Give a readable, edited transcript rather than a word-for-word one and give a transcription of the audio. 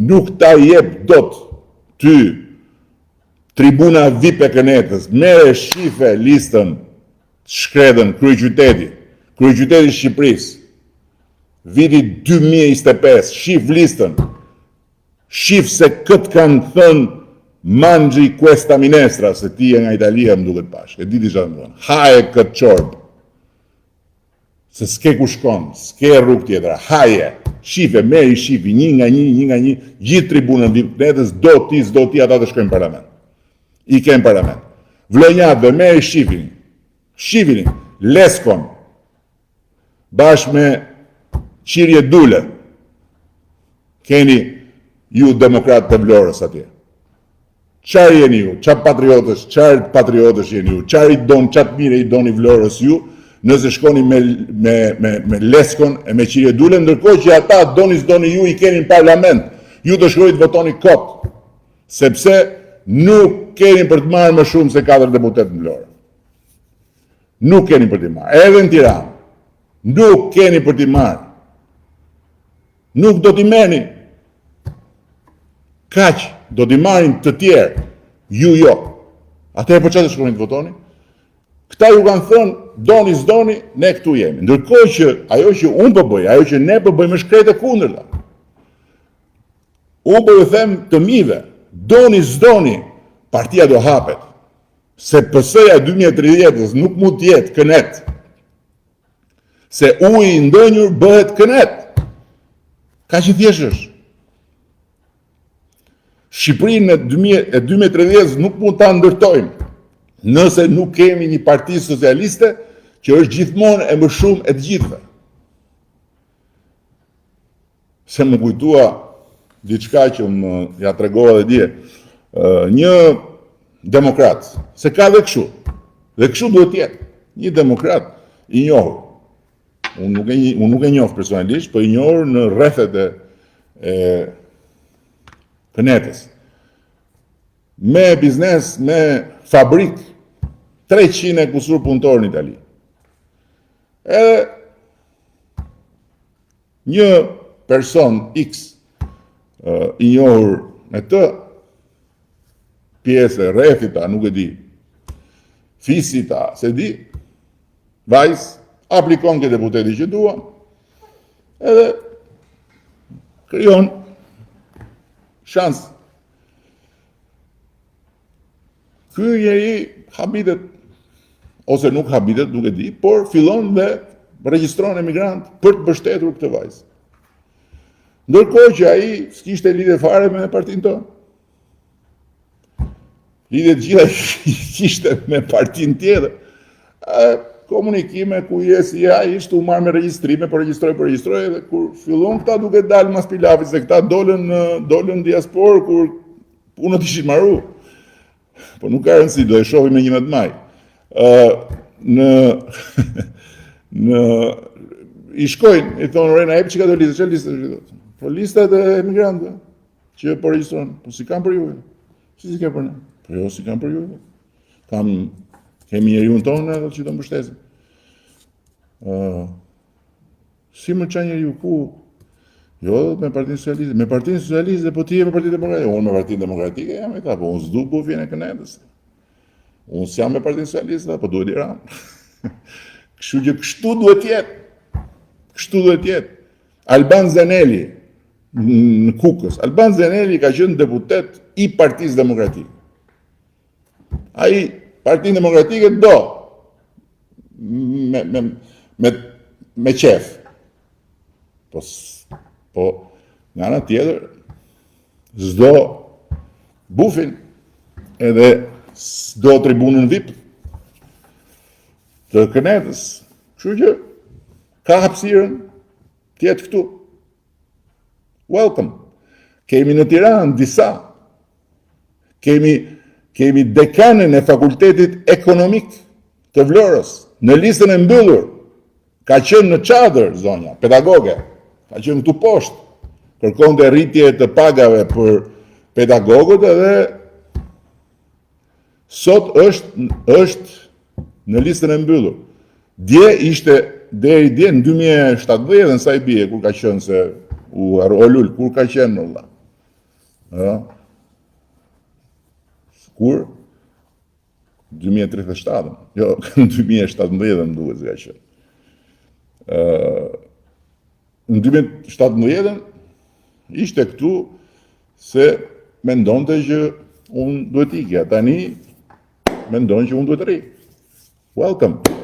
nuk ta jep dot ty tribuna VIP e Kënetës, merre shife listën shkretën kryeqyteti Shqipërisë, viti 2025, shif listën, shif se këtë kanë thënë Mangi questa minestra, se ti e nga Italia më duket pash, e diti që të më thënë, haje këtë qorbë, se s'ke ku shkon, s'ke rrugë tjetër, haje, shife, meri shifi, një nga një, gjithë tribunën VIP Kënetës, do ti ata të shkojnë në parlament. I kemë parlament. Vlonjatëve, meri shifini, Leskon, bashkë me Qirje Dule, keni ju demokratë të Vlorës atje. Qarë jeni ju, qarë patriotës jeni ju, qatë mire i doni Vlorës ju, nëse shkoni me Leskon e me Qirje Dule, ndërkohë që ata doni ju i keni në parlament, ju të shkojit votoni kot, sepse nuk keni për të marrë më shumë se 4 deputet në Vlorë. Nuk keni për të marrë, edhe në Tiranë, nuk keni për të marrë. Nuk do t'i merrni. Kaq, do t'i marrin të tjerë, ju jo. Atëherë për çfarë të shkonin të votoni? Këta ju kanë thënë, doni s'doni, ne këtu jemi. Ndërkohë që ajo që unë po bëj, ajo që ne po bëjmë është krejt e kundërta. Unë po ju them të mive, doni s'doni, partia do hapet. Se PS-ja 2030 nuk mund të jetë Kënet. Se uji i ndënjur bëhet Kënet. Ka që thjesht është. Shqipërinë e 2030 nuk mund ta ndërtojmë nëse nuk kemi një parti socialiste që është gjithmonë e më shumë e të gjithëve. Se më kujtua diçka që më ja tregova dhe dje, një demokrat, se ka dhe kështu duhet jetë, një demokrat i njohur. Unë nuk e njoh personalisht, po i njohur në rrethet e Kënetës. Me biznes, me fabrik, 300 e kusur punëtorë në Itali. Edhe një person X i njohur me të, pjesë rrethita, nuk e di, fisita, se di, vajzë, aplikon këtë deputeti që dua, edhe krijon shans. Ky njeri habitet, ose nuk habitet, nuk e di, por fillon dhe regjistron emigrant për të mbështetur këtë vajzë. Ndërkohë që ai s'kishte lidhje fare me partinë tonë. Lidhje të gjitha kishte me partinë tjetër. Komunikime ku jesi ishte u marrë me regjistrime, po regjistroj, dhe kur fillon këta duke dalë mas pilafit, se këta dolën diasporë kur punët ishin marru. Po nuk ka rëndësi, do e shohim me 11 maj. I shkojnë, i thonë, Rena, e për që ka do listë, që listë është do? Po listat e emigrantëve, që po regjistrojnë, po si kam për juve? Si ke për ne? Po jo, si kam për juve. Kemi njeriun tonë edhe që të mbështesim. Si më qa njeriu ku? Jo, me partinë socialiste. Me partinë socialiste, po ti e me partinë demokratike. Unë me partinë demokratike jam e ta, po unë s'du bufjen e Kënetës. Unë s'jam me partinë socialiste, po duhet i ramë. Kështu që kështu duhet jetë. Kështu duhet jetë. Alban Zeneli, në Kukës, Alban Zeneli ka qenë deputet i Partisë Demokratike. Ai Partinë Demokratike do, me qef. Po, nga ana tjetër, s'do bufin, edhe s'do tribunën VIP të Kënetës. Kështu që, ka hapësirën, tjetë këtu. Welcome. Kemi në Tiranë disa. Kemi dekanën e fakultetit ekonomik të Vlorës, në listën e mbyllur, ka qenë në çadër zonja, pedagoge, ka qenë këtu poshtë, kërkonte rritje të pagave për pedagogët edhe sot është në listën e mbyllur. Dje ishte, deri dje në 2017, në sa i bie, kur ka qenë se u lul, kur ka qenë në vëlla. Kur? 2037, jo, në 2017 më duhet ka qenë. Në 2017 ishte këtu se mendonte që unë duhet ikja. Tani mendon që unë duhet rri. Welcome.